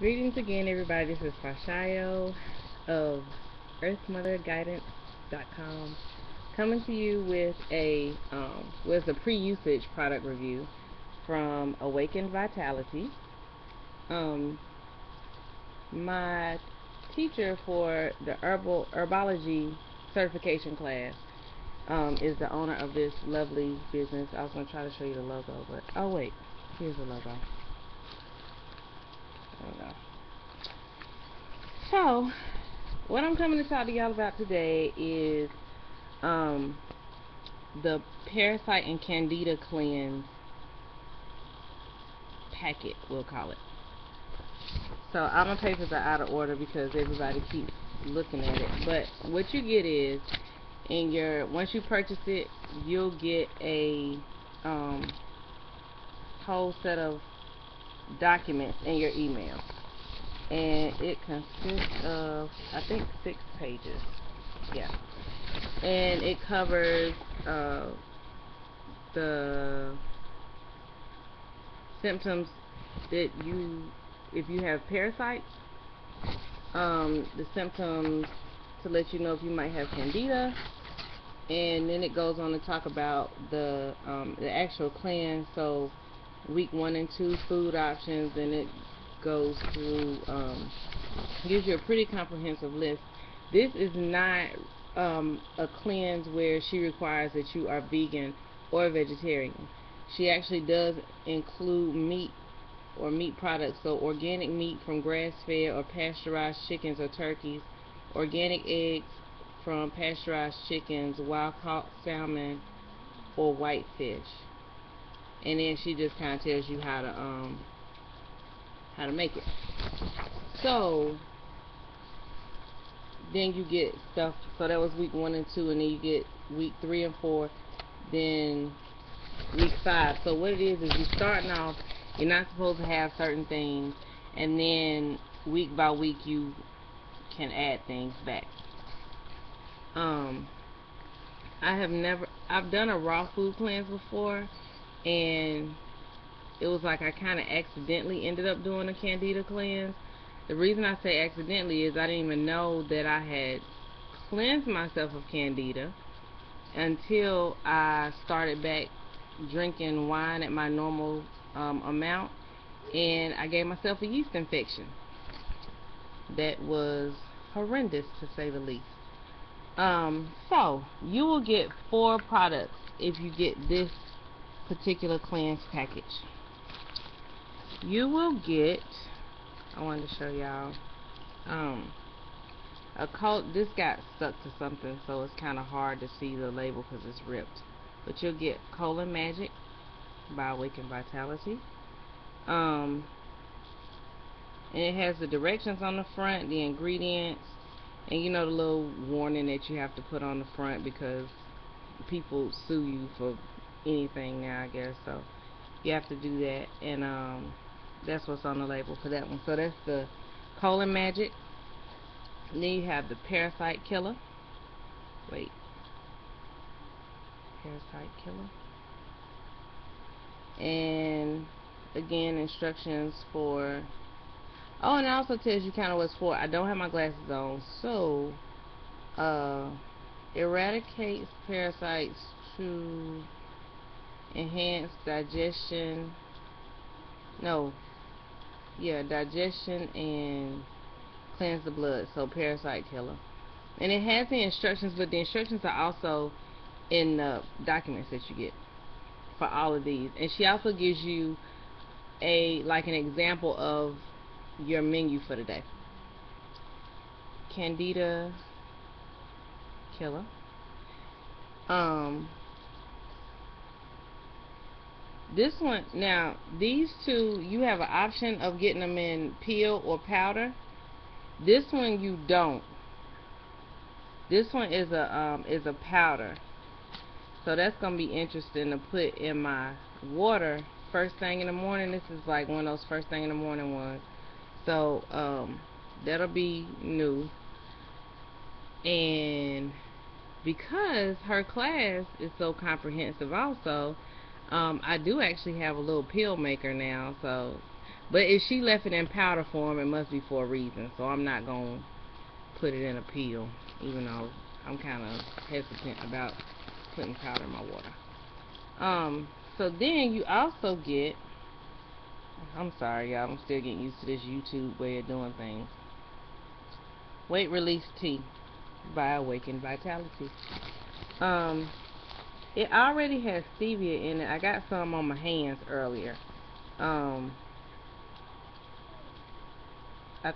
Greetings again, everybody. This is Fashayo of EarthMotherGuidance.com, coming to you with a pre-usage product review from Awakened Vitality. Um, my teacher for the herbology certification class is the owner of this lovely business. I was gonna try to show you the logo, but oh wait, here's the logo. There we go. So, what I'm coming to talk to y'all about today is um, the Parasite and Candida Cleanse packet, we'll call it. So, all my papers are out of order because everybody keeps looking at it. But what you get is, once you purchase it, you'll get a whole set of documents in your email. And it consists of, I think, 6 pages. Yeah. And it covers the symptoms that if you have parasites, the symptoms to let you know if you might have candida, and then it goes on to talk about the actual cleanse. So week 1 and 2 food options, and it goes through, gives you a pretty comprehensive list. This is not a cleanse where she requires that you are vegan or vegetarian. She actually does include meat or meat products, so organic meat from grass-fed or pasteurized chickens or turkeys, organic eggs from pasteurized chickens, wild-caught salmon, or white fish. And then she just kind of tells you how to make it. So then you get stuff. So that was week 1 and 2, and then you get week 3 and 4, then week 5. So what it is you're starting off. You're not supposed to have certain things, and then week by week you can add things back. I've done a raw food cleanse before, and it was like I kind of accidentally ended up doing a candida cleanse. The reason I say accidentally is I didn't even know that I had cleansed myself of candida until I started back drinking wine at my normal amount, and I gave myself a yeast infection that was horrendous, to say the least. So you will get 4 products if you get this particular cleanse package. You will get, I wanted to show y'all, this got stuck to something, so it's kind of hard to see the label because it's ripped. But you'll get Colon Magic by Awakened Vitality. And it has the directions on the front, the ingredients, and the little warning that you have to put on the front because people sue you for anything now, I guess. So you have to do that, and that's what's on the label for that one. So that's the Colon Magic. And then you have the Parasite Killer. Parasite Killer. And again, instructions for. Oh, and it also tells you kind of what's for. I don't have my glasses on, so eradicates parasites to enhance digestion. No, yeah, digestion and cleanse the blood. So Parasite Killer, and it has the instructions, but the instructions are also in the documents that you get for all of these. And she also gives you an example of your menu for the day. Candida Killer. This one, now these two, you have an option of getting them in peel or powder. This one you don't. This one is a powder. So that's gonna be interesting to put in my water first thing in the morning. This is like one of those first thing in the morning ones. So that'll be new. And because her class is so comprehensive also, I do actually have a little pill maker now. So But if she left it in powder form, it must be for a reason. So I'm not going to put it in a pill, even though I'm kind of hesitant about putting powder in my water. So then you also get, I'm sorry y'all, I'm still getting used to this YouTube way of doing things. Weight Release Tea by Awakened Vitality. It already has stevia in it. I got some on my hands earlier. I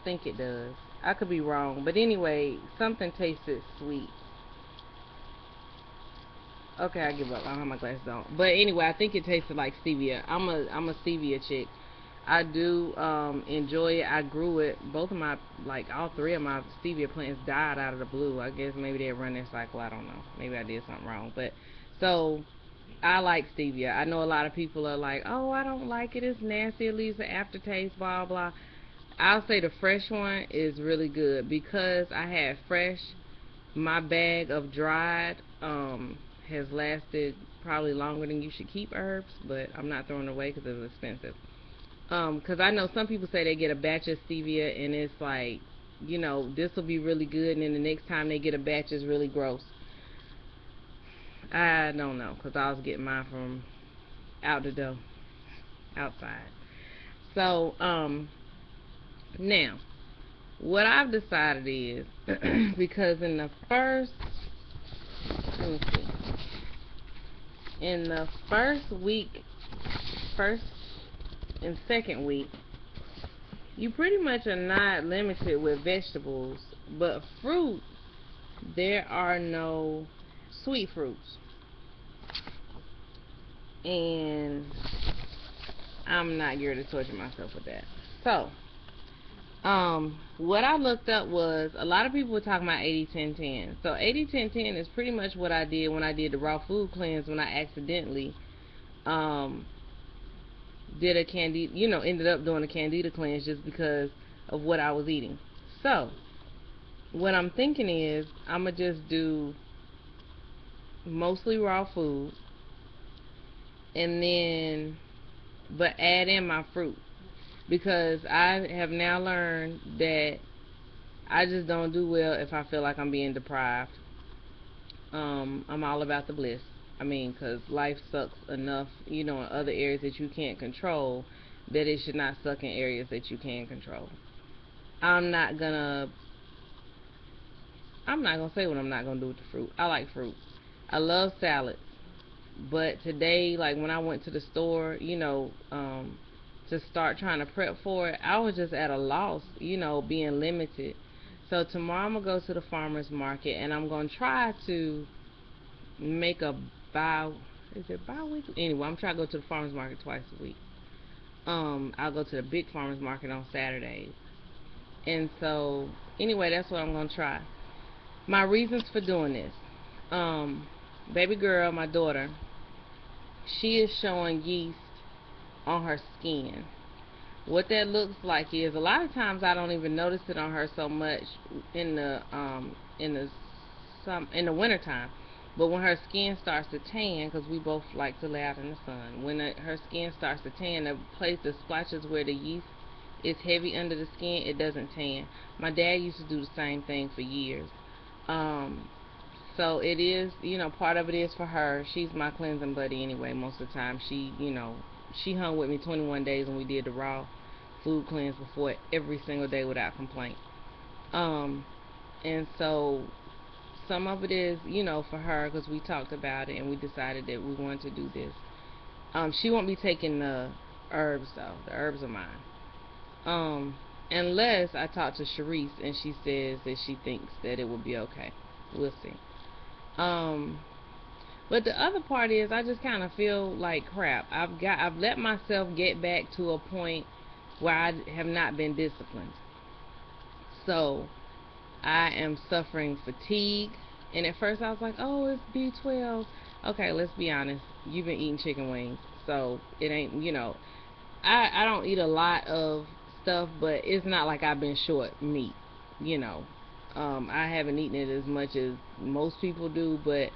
think it does. I could be wrong, but anyway, something tasted sweet. Okay, I give up. I don't have my glasses on. But anyway, I think it tasted like stevia. I'm a stevia chick. I do enjoy it. I grew it. Both of my, like all three of my stevia plants died out of the blue. I guess maybe they run their cycle. I don't know. Maybe I did something wrong. But so I like stevia. I know a lot of people are like, oh, I don't like it. It's nasty. It leaves an aftertaste. Blah blah. I'll say the fresh one is really good because I had fresh. My bag of dried has lasted probably longer than you should keep herbs, but I'm not throwing it away because it was expensive. Because I know some people say they get a batch of stevia and it's like, you know, this will be really good, and then the next time they get a batch is really gross. I don't know, because I was getting mine from out the door, outside. So, now, what I've decided is, because in the first, let me see, in the first week, first and second week, you pretty much are not limited with vegetables, but fruit, there are no sweet fruits. And I'm not geared to torture myself with that. So, what I looked up was, a lot of people were talking about 80-10-10. So 80-10-10 is pretty much what I did when I did the raw food cleanse, when I accidentally did a candida, you know, ended up doing a candida cleanse just because of what I was eating. So what I'm thinking is, I'm gonna just do mostly raw food, and then but add in my fruit, because I have now learned that I just don't do well if I feel like I'm being deprived. I'm all about the bliss. I mean, because life sucks enough, you know, in other areas that you can't control, that it should not suck in areas that you can control. I'm not gonna say what I'm not gonna do with the fruit. I like fruit. I love salads. But today, like when I went to the store, you know, to start trying to prep for it, I was just at a loss, you know, being limited. So tomorrow I'm going to go to the farmer's market, and I'm going to try to make a is it bi-weekly? Anyway, I'm trying to go to the farmer's market twice a week. I'll go to the big farmer's market on Saturdays. And so, anyway, that's what I'm going to try. My reasons for doing this. Baby girl, my daughter, she is showing yeast on her skin. What that looks like is, a lot of times I don't even notice it on her so much in the in the winter time, but when her skin starts to tan, because we both like to lay out in the sun, when her skin starts to tan, the splotches where the yeast is heavy under the skin, it doesn't tan. My dad used to do the same thing for years. So it is, you know, part of it is for her. She's my cleansing buddy anyway. Most of the time, she, you know, she hung with me 21 days when we did the raw food cleanse before, every single day without complaint. And so some of it is, you know, for her, because we talked about it and we decided that we wanted to do this. She won't be taking the herbs though. The herbs are mine. Unless I talk to Sharice and she says that she thinks that it will be okay. We'll see. But the other part is, I just kind of feel like crap. I've let myself get back to a point where I have not been disciplined. So I am suffering fatigue. And at first I was like, oh, it's B12. Okay, let's be honest. You've been eating chicken wings, so it ain't, you know. I don't eat a lot of stuff, but it's not like I've been short meat, you know. I haven't eaten it as much as most people do, but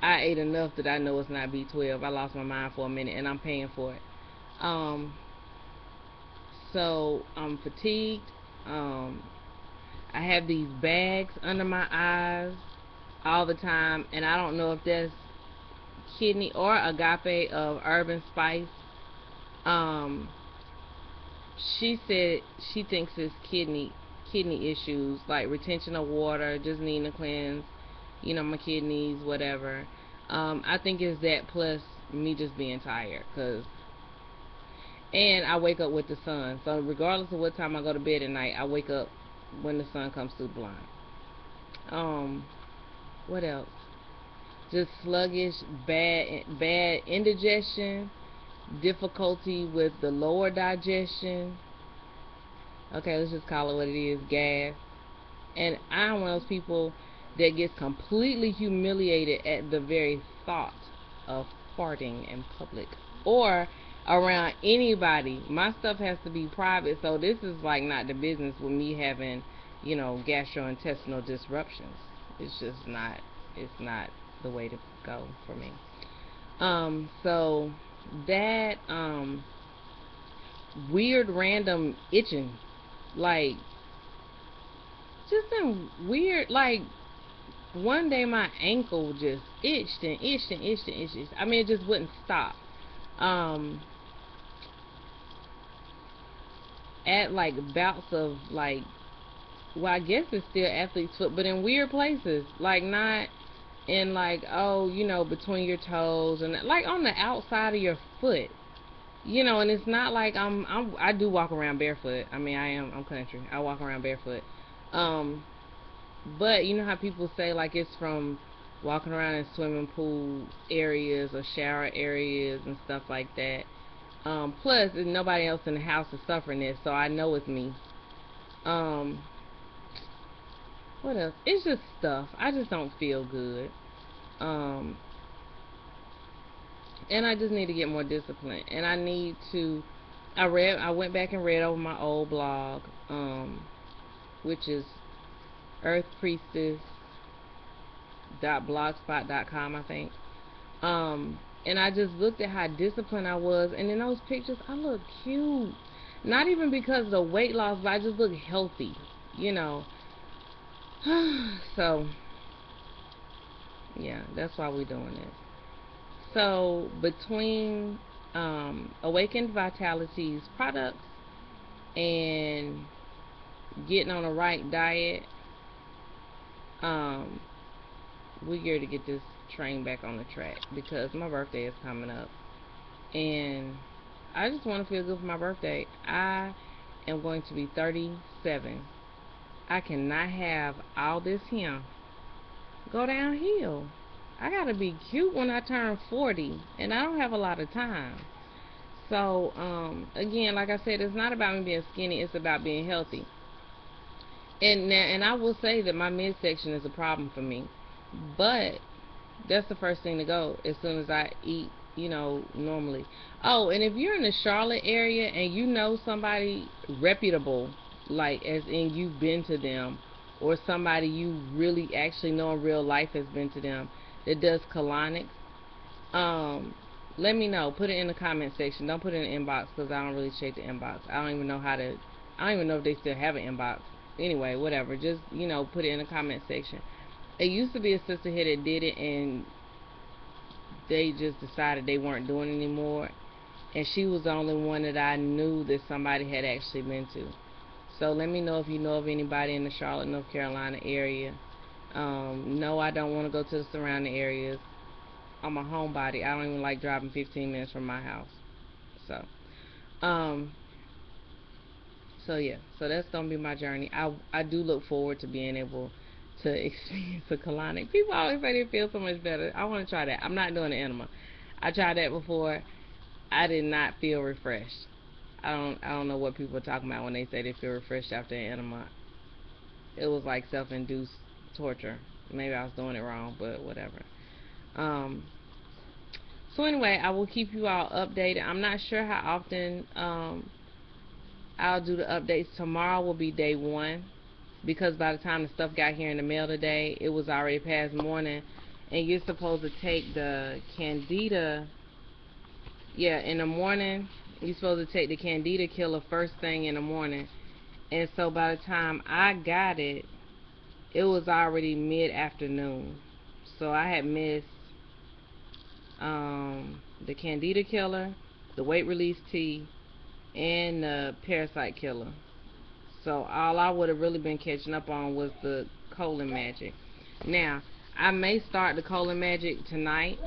I ate enough that I know it's not B12. I lost my mind for a minute, and I'm paying for it. So I'm fatigued. I have these bags under my eyes all the time, and I don't know if that's kidney or agape of Urban Spice. Um, she said she thinks it's kidney issues, like retention of water, just needing to cleanse, my kidneys, whatever. I think it's that plus me just being tired, and I wake up with the sun. So regardless of what time I go to bed at night, I wake up when the sun comes through the blind. What else? Just sluggish, bad indigestion, difficulty with the lower digestion. Okay, let's just call it what it is, gas. And I'm one of those people that gets completely humiliated at the very thought of farting in public or around anybody. My stuff has to be private, so this is like not the business with me having, gastrointestinal disruptions. It's just not, it's not the way to go for me. So that, weird random itching, like, just some weird, like, one day my ankle just itched and itched and itched and itched. I mean, it just wouldn't stop. At like bouts of like, well, I guess it's still athlete's foot, but in weird places, like not in like, oh, between your toes and like on the outside of your foot, and it's not like I do walk around barefoot. I mean, I'm country. I walk around barefoot. But you know how people say like it's from walking around in swimming pool areas or shower areas and stuff like that. Plus, nobody else in the house is suffering this, so I know it's me. What else? It's just stuff. I just don't feel good. And I just need to get more disciplined. And I need to. I went back and read over my old blog, which is earthpriestess.blogspot.com, I think. And I just looked at how disciplined I was, and in those pictures I look cute. Not even because of the weight loss, but I just look healthy, So yeah, that's why we're doing this. So between Awakened Vitality's products and getting on the right diet, we're here to get this train back on the track because my birthday is coming up and I just want to feel good for my birthday. I am going to be 37. I cannot have all this here go downhill. I gotta be cute when I turn 40, and I don't have a lot of time. So again, like I said, it's not about me being skinny, it's about being healthy. And I will say that my midsection is a problem for me, but that's the first thing to go as soon as I eat, normally. Oh, and if you're in the Charlotte area and you know somebody reputable, like as in you've been to them, or somebody you really actually know in real life has been to them that does colonics, let me know. Put it in the comment section. Don't put it in the inbox because I don't really check the inbox. I don't even know if they still have an inbox. Anyway, whatever. Just, put it in the comment section. It used to be a sister here that did it, and they just decided they weren't doing it anymore. And she was the only one that I knew that somebody had actually been to. So let me know if you know of anybody in the Charlotte, North Carolina area. No, I don't want to go to the surrounding areas. I'm a homebody. I don't even like driving 15 minutes from my house. So, yeah. So that's gonna be my journey. I do look forward to being able to experience a colonic. People always say they feel so much better. I want to try that. I'm not doing an enema. I tried that before. I did not feel refreshed. I don't know what people are talking about when they say they feel refreshed after an enema. It was like self-induced torture. Maybe I was doing it wrong, but whatever. So anyway, I will keep you all updated. I'm not sure how often I'll do the updates. Tomorrow will be day 1 because by the time the stuff got here in the mail today, it was already past morning, and you're supposed to take the Candida, yeah, in the morning. you're supposed to take the Candida killer first thing in the morning. And so by the time I got it, it was already mid-afternoon. So I had missed the Candida killer, the weight release tea, and the parasite killer. So all I would have really been catching up on was the colon magic. Now, I may start the colon magic tonight,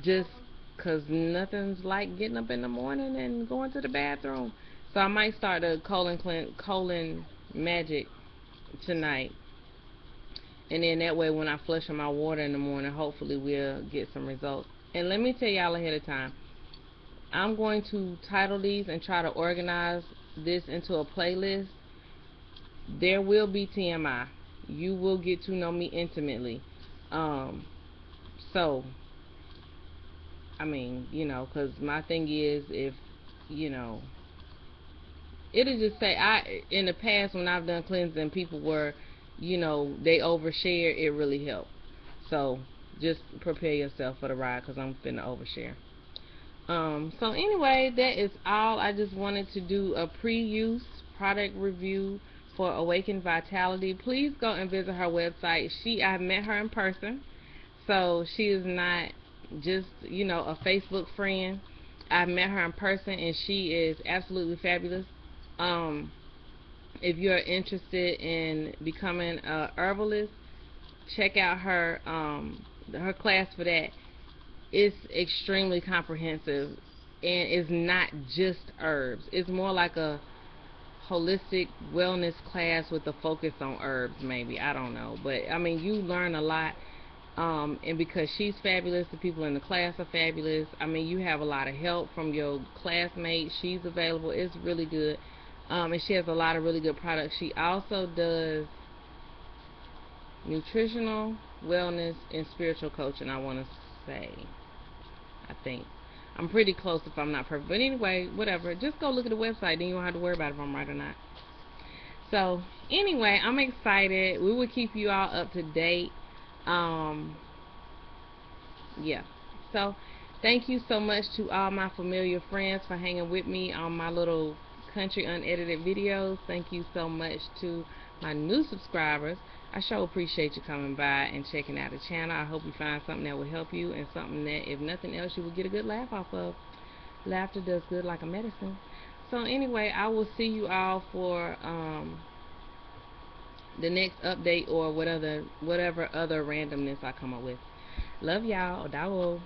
just because nothing's like getting up in the morning and going to the bathroom. So I might start the colon magic tonight. And then that way when I flush my water in the morning, hopefully we'll get some results. And let me tell y'all ahead of time, I'm going to title these and try to organize this into a playlist. There will be TMI. You will get to know me intimately. So, I mean, you know, because my thing is, if, you know, it'll just say, in the past when I've done cleansing, people were, you know, they overshare, it really helped. So, just prepare yourself for the ride, because I'm finna overshare. So anyway, that is all. I just wanted to do a pre-use product review for Awaken Vitality. Please go and visit her website. I met her in person, so she is not just, you know, a Facebook friend. I met her in person, and she is absolutely fabulous. If you're interested in becoming a herbalist, check out her class for that. It's extremely comprehensive, and it's not just herbs. It's more like a holistic wellness class with a focus on herbs, maybe. I don't know, but I mean, you learn a lot. And because she's fabulous, the people in the class are fabulous. I mean, you have a lot of help from your classmates. She's available. It's really good. And she has a lot of really good products. She also does nutritional, wellness, and spiritual coaching, I want to say. I think. I'm pretty close if I'm not perfect. But anyway, whatever. Just go look at the website. Then you won't have to worry about if I'm right or not. So, anyway, I'm excited. We will keep you all up to date. Yeah. So, thank you so much to all my familiar friends for hanging with me on my little country unedited videos. Thank you so much to my new subscribers. I sure appreciate you coming by and checking out the channel. I hope you find something that will help you, and something that, if nothing else, you will get a good laugh off of. Laughter does good like a medicine. So anyway, I will see you all for the next update, or whatever other randomness I come up with. Love y'all. Odawo.